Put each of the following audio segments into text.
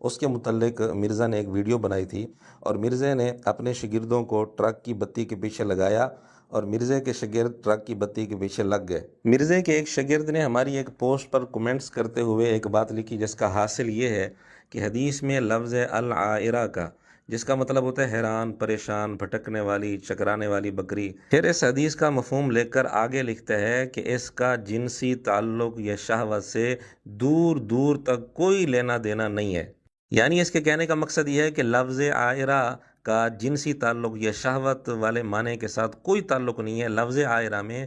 اس کے متعلق مرزا نے ایک ویڈیو بنائی تھی اور مرزا نے اپنے شاگردوں کو ٹرک کی بتی کے پیچھے لگایا اور مرزا کے شاگرد ٹرک کی بتی کے پیچھے لگ گئے۔ مرزا کے ایک شاگرد نے ہماری ایک پوسٹ پر کومنٹس کرتے ہوئے ایک بات لکھی جس کا حاصل یہ ہے کہ حدیث میں لفظ العائرہ کا، جس کا مطلب ہوتا ہے حیران، پریشان، بھٹکنے والی، چکرانے والی بکری، پھر اس حدیث کا مفہوم لے کر آگے لکھتا ہے کہ اس کا جنسی تعلق یا شہوت سے دور دور تک کوئی لینا دینا نہیں ہے۔ یعنی اس کے کہنے کا مقصد یہ ہے کہ لفظ عائرہ کا جنسی تعلق یا شہوت والے معنی کے ساتھ کوئی تعلق نہیں ہے۔ لفظ عائرہ میں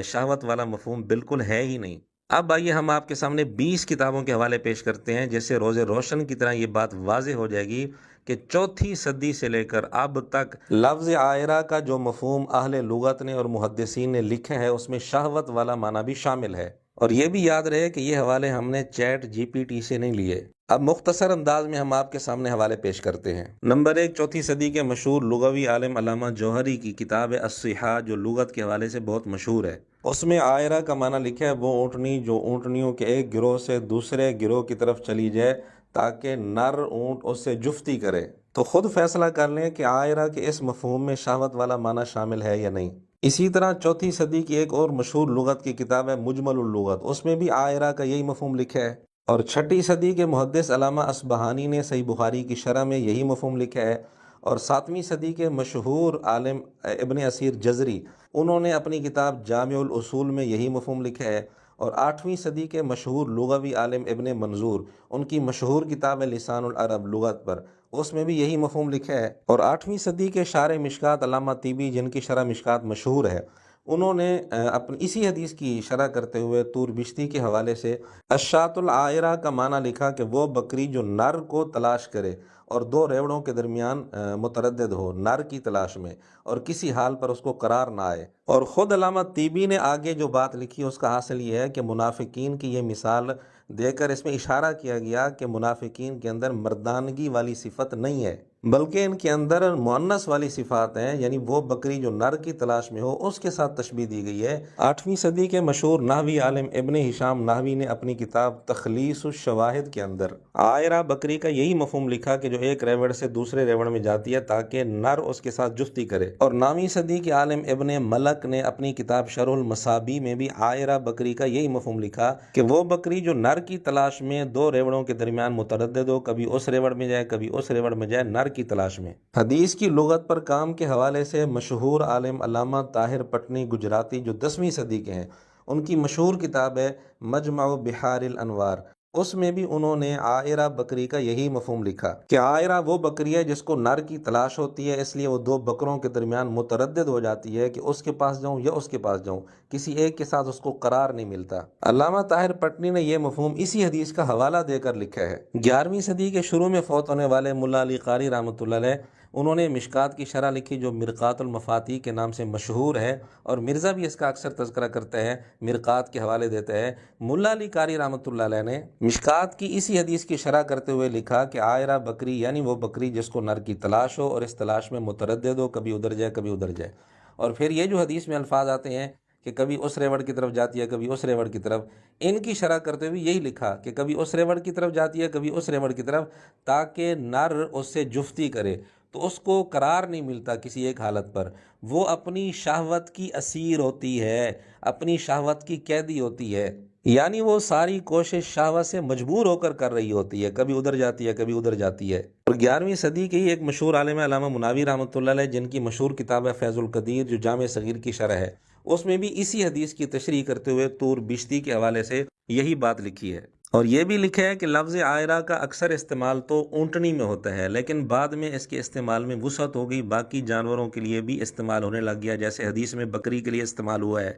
شہوت والا مفہوم بالکل ہے ہی نہیں۔ اب آئیے ہم آپ کے سامنے 20 کتابوں کے حوالے پیش کرتے ہیں جس سے روز روشن کی طرح یہ بات واضح ہو جائے گی کہ چوتھی صدی سے لے کر اب تک لفظ عائرہ کا جو مفہوم اہل لغت نے اور محدثین نے لکھے ہیں اس میں شہوت والا معنی بھی شامل ہے۔ اور یہ بھی یاد رہے کہ یہ حوالے ہم نے چیٹ جی پی ٹی سے نہیں لیے۔ اب مختصر انداز میں ہم آپ کے سامنے حوالے پیش کرتے ہیں۔ نمبر 1، چوتھی صدی کے مشہور لغوی عالم علامہ جوہری کی کتاب الصحاح جو لغت کے حوالے سے بہت مشہور ہے۔ اس میں عائرہ کا معنی لکھا ہے وہ اونٹنی جو اونٹنیوں کے ایک گروہ سے دوسرے گروہ کی طرف چلی جائے تاکہ نر اونٹ اس سے جفتی کرے۔ تو خود فیصلہ کر لیں کہ عائرہ کے اس مفہوم میں شہوت والا معنی شامل ہے یا نہیں۔ اسی طرح چوتھی صدی کی ایک اور مشہور لغت کی کتاب ہے مجمل اللغت، اس میں بھی عائرہ کا یہی مفہوم لکھا ہے۔ اور چھٹی صدی کے محدث علامہ اصبہانی نے صحیح بخاری کی شرح میں یہی مفہوم لکھا ہے۔ اور 7ویں صدی کے مشہور عالم ابن اسیر جزری، انہوں نے اپنی کتاب جامع الاصول میں یہی مفہوم لکھا ہے۔ اور 8ویں صدی کے مشہور لغوی عالم ابن منظور، ان کی مشہور کتاب ہے لسان العرب لغت پر، اس میں بھی یہی مفہوم لکھا ہے۔ اور 8ویں صدی کے شارح مشکات علامہ طیبی، جن کی شرح مشکات مشہور ہے، انہوں نے اپنی اسی حدیث کی شرح کرتے ہوئے طور بشتی کے حوالے سے الشاۃ العائرہ کا معنی لکھا کہ وہ بکری جو نر کو تلاش کرے اور دو ریوڑوں کے درمیان متردد ہو نر کی تلاش میں اور کسی حال پر اس کو قرار نہ آئے۔ اور خود علامہ طیبی نے آگے جو بات لکھی اس کا حاصل یہ ہے کہ منافقین کی یہ مثال دے کر اس میں اشارہ کیا گیا کہ منافقین کے اندر مردانگی والی صفت نہیں ہے بلکہ ان کے اندر مؤنث والی صفات ہیں، یعنی وہ بکری جو نر کی تلاش میں ہو اس کے ساتھ تشبیہ دی گئی ہے۔ 8ویں صدی کے مشہور نحوی عالم ابن ہشام نحوی نے اپنی کتاب تخلیص الشواہد کے اندر عائرہ بکری کا یہی مفہوم لکھا کہ جو ایک ریوڑ سے دوسرے ریوڑ میں جاتی ہے تاکہ نر اس کے ساتھ جفتی کرے۔ اور 9ویں صدی کے عالم ابن ملک نے اپنی کتاب شرح المصابیح میں بھی عائرہ بکری کا یہی مفہوم لکھا کہ وہ بکری جو نر کی تلاش میں دو ریوڑوں کے درمیان متردد ہو، کبھی اس ریوڑ میں جائے کبھی اس ریوڑ میں جائے، نر کی تلاش میں۔ حدیث کی لغت پر کام کے حوالے سے مشہور عالم علامہ طاہر پٹنی گجراتی جو 10ویں صدی کے ہیں، ان کی مشہور کتاب ہے مجمع بحار الانوار، اس میں بھی انہوں نے عائرہ بکری کا یہی مفہوم لکھا کہ عائرہ وہ بکری ہے جس کو نر کی تلاش ہوتی ہے، اس لیے وہ دو بکروں کے درمیان متردد ہو جاتی ہے کہ اس کے پاس جاؤں یا اس کے پاس جاؤں، کسی ایک کے ساتھ اس کو قرار نہیں ملتا۔ علامہ طاہر پٹنی نے یہ مفہوم اسی حدیث کا حوالہ دے کر لکھا ہے۔ 11ویں صدی کے شروع میں فوت ہونے والے ملا علی قاری رحمۃ اللہ علیہ، انہوں نے مشکات کی شرح لکھی جو مرقات المفاتیح کے نام سے مشہور ہے، اور مرزا بھی اس کا اکثر تذکرہ کرتا ہے، مرقات کے حوالے دیتا ہے۔ ملا علی قاری رحمۃ اللہ علیہ نے مشکات کی اسی حدیث کی شرح کرتے ہوئے لکھا کہ عائرہ بکری یعنی وہ بکری جس کو نر کی تلاش ہو اور اس تلاش میں متردد ہو، کبھی ادھر جائے کبھی ادھر جائے۔ اور پھر یہ جو حدیث میں الفاظ آتے ہیں کہ کبھی اس ریوڑ کی طرف جاتی ہے کبھی اس ریوڑ کی طرف، ان کی شرح کرتے ہوئے یہی لکھا کہ کبھی اس ریوڑ کی طرف جاتی ہے کبھی اس ریوڑ کی طرف تاکہ نر اس سے جفتی کرے، تو اس کو قرار نہیں ملتا کسی ایک حالت پر، وہ اپنی شہوت کی اسیر ہوتی ہے، اپنی شہوت کی قیدی ہوتی ہے، یعنی وہ ساری کوشش شہوت سے مجبور ہو کر رہی ہوتی ہے، کبھی ادھر جاتی ہے کبھی ادھر جاتی ہے۔ اور 11ویں صدی کے ہی ایک مشہور عالم علامہ مناوی رحمۃ اللہ علیہ، جن کی مشہور کتاب ہے فیض القدیر جو جامع صغیر کی شرح ہے، اس میں بھی اسی حدیث کی تشریح کرتے ہوئے طور بشتی کے حوالے سے یہی بات لکھی ہے۔ اور یہ بھی لکھا ہے کہ لفظ عائرہ کا اکثر استعمال تو اونٹنی میں ہوتا ہے، لیکن بعد میں اس کے استعمال میں وسعت ہو گئی، باقی جانوروں کے لیے بھی استعمال ہونے لگ گیا، جیسے حدیث میں بکری کے لیے استعمال ہوا ہے۔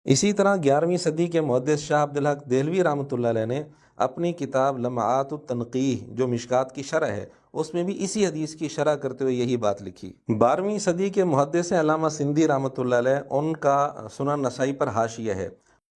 اسی طرح 11ویں صدی کے محدث شاہ عبدالحق دہلوی رحمۃ اللہ علیہ نے اپنی کتاب لمعات التنقیح جو مشکات کی شرح ہے، اس میں بھی اسی حدیث کی شرح کرتے ہوئے یہی بات لکھی۔ 12ویں صدی کے محدث علامہ سندھی رحمۃ اللہ علیہ، ان کا سنن نسائی پر حاشیہ ہے،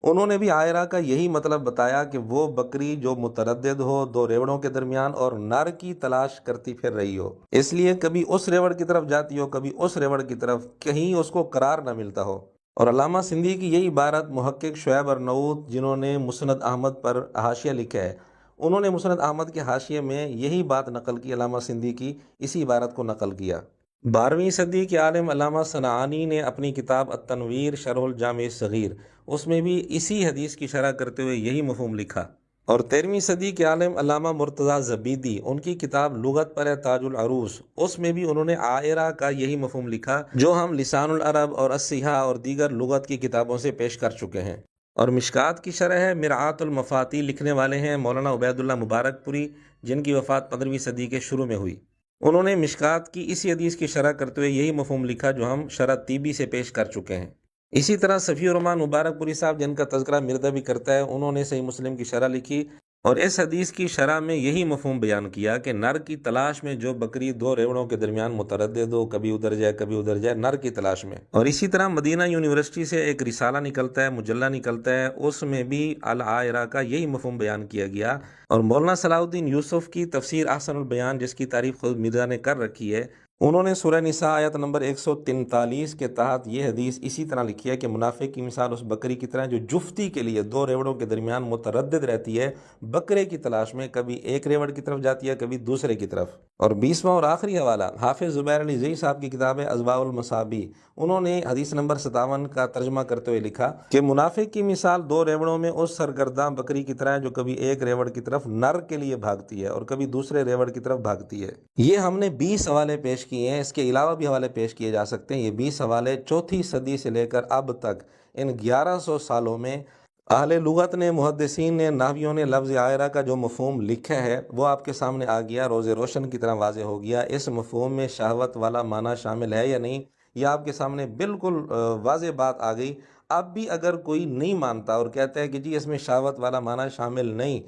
انہوں نے بھی عائرہ کا یہی مطلب بتایا کہ وہ بکری جو متردد ہو دو ریوڑوں کے درمیان اور نر کی تلاش کرتی پھر رہی ہو، اس لیے کبھی اس ریوڑ کی طرف جاتی ہو کبھی اس ریوڑ کی طرف، کہیں اس کو قرار نہ ملتا ہو۔ اور علامہ سندھی کی یہی عبارت محقق شعیب ارناؤوط، جنہوں نے مسند احمد پر حاشیہ لکھا ہے، انہوں نے مسند احمد کے حاشیے میں یہی بات نقل کی، علامہ سندھی کی اسی عبارت کو نقل کیا۔ 12ویں صدی کے عالم علامہ صنعانی نے اپنی کتاب التنویر شرح الجامع الصغیر، اس میں بھی اسی حدیث کی شرح کرتے ہوئے یہی مفہوم لکھا۔ اور 13ویں صدی کے عالم علامہ مرتضیٰ زبیدی، ان کی کتاب لغت پر تاج العروس، اس میں بھی انہوں نے آئرہ کا یہی مفہوم لکھا جو ہم لسان العرب اور الصحاح اور دیگر لغت کی کتابوں سے پیش کر چکے ہیں۔ اور مشکات کی شرح ہے مرآت المفاتیح، لکھنے والے ہیں مولانا عبید اللہ مبارک پوری، جن کی وفات 15ویں صدی کے شروع میں ہوئی۔ انہوں نے مشکات کی اسی حدیث کی شرح کرتے ہوئے یہی مفہوم لکھا جو ہم شرح طیبی سے پیش کر چکے ہیں۔ اسی طرح صفی الرحمن مبارک پوری صاحب، جن کا تذکرہ مردہ بھی کرتا ہے، انہوں نے صحیح مسلم کی شرح لکھی اور اس حدیث کی شرح میں یہی مفہوم بیان کیا کہ نر کی تلاش میں جو بکری دو ریوڑوں کے درمیان متردد ہو، کبھی ادھر جائے کبھی ادھر جائے، نر کی تلاش میں۔ اور اسی طرح مدینہ یونیورسٹی سے ایک رسالہ نکلتا ہے، مجلہ نکلتا ہے، اس میں بھی العائرہ کا یہی مفہوم بیان کیا گیا۔ اور مولانا صلاح الدین یوسف کی تفسیر احسن البیان، جس کی تعریف خود مرزا نے کر رکھی ہے، انہوں نے سورہ نساء آیت نمبر 143 کے تحت یہ حدیث اسی طرح لکھی ہے کہ منافق کی مثال اس بکری کی طرح جو جفتی کے لیے دو ریوڑوں کے درمیان متردد رہتی ہے بکرے کی تلاش میں، کبھی ایک ریوڑ کی طرف جاتی ہے کبھی دوسرے کی طرف۔ اور 20واں اور آخری حوالہ حافظ زبیر علی زئی صاحب کی کتاب ہے اضواء المصابیح، انہوں نے حدیث نمبر 57 کا ترجمہ کرتے ہوئے لکھا کہ منافق کی مثال دو ریوڑوں میں اس سرگرداں بکری کی طرح ہے جو کبھی ایک ریوڑ کی طرف نر کے لیے بھاگتی ہے اور کبھی دوسرے ریوڑ کی طرف بھاگتی ہے۔ یہ ہم نے 20 حوالے پیش کیے ہیں، اس کے علاوہ بھی حوالے پیش کیے جا سکتے ہیں۔ یہ 20 حوالے 4تھی صدی سے لے کر اب تک ان 1100 سالوں میں اہل لغت نے، محدثین نے، نحویوں نے لفظ عائرہ کا جو مفہوم لکھا ہے وہ آپ کے سامنے آ گیا، روز روشن کی طرح واضح ہو گیا۔ اس مفہوم میں شہوت والا معنی شامل ہے یا نہیں، یہ آپ کے سامنے بالکل واضح بات آ گئی۔ اب بھی اگر کوئی نہیں مانتا اور کہتا ہے کہ جی اس میں شہوت والا معنی شامل نہیں،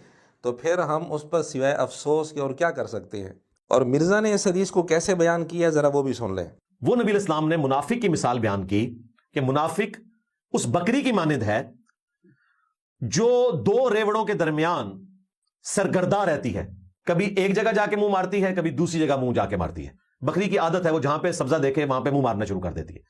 تو پھر ہم اس پر سوائے افسوس کے اور کیا کر سکتے ہیں۔ اور مرزا نے اس حدیث کو کیسے بیان کیا، ذرا وہ بھی سن لیں۔ وہ نبی علیہ السلام نے منافق کی مثال بیان کی کہ منافق اس بکری کی مانند ہے جو دو ریوڑوں کے درمیان سرگرداں رہتی ہے، کبھی ایک جگہ جا کے منہ مارتی ہے، کبھی دوسری جگہ منہ جا کے مارتی ہے۔ بکری کی عادت ہے وہ جہاں پہ سبزہ دیکھے وہاں پہ منہ مارنا شروع کر دیتی ہے۔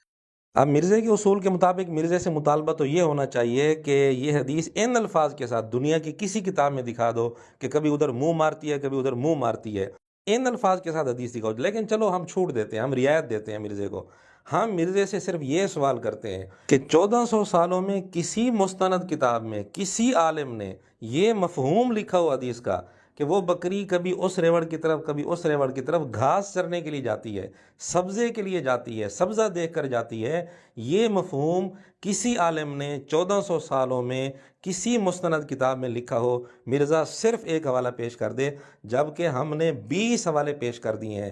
اب مرزے کے اصول کے مطابق مرزے سے مطالبہ تو یہ ہونا چاہیے کہ یہ حدیث ان الفاظ کے ساتھ دنیا کی کسی کتاب میں دکھا دو کہ کبھی ادھر منہ مارتی ہے کبھی ادھر منہ مارتی ہے، ان الفاظ کے ساتھ حدیث دکھاؤ۔ لیکن چلو ہم چھوٹ دیتے ہیں، ہم رعایت دیتے ہیں مرزے کو۔ ہم مرزے سے صرف یہ سوال کرتے ہیں کہ 1400 سالوں میں کسی مستند کتاب میں کسی عالم نے یہ مفہوم لکھا ہو حدیث کا کہ وہ بکری کبھی اس ریوڑ کی طرف کبھی اس ریوڑ کی طرف گھاس چرنے کے لیے جاتی ہے، سبزے کے لیے جاتی ہے، سبزہ دیکھ کر جاتی ہے، یہ مفہوم کسی عالم نے 1400 سالوں میں کسی مستند کتاب میں لکھا ہو؟ مرزا صرف ایک حوالہ پیش کر دے، جبکہ ہم نے 20 حوالے پیش کر دیے ہیں۔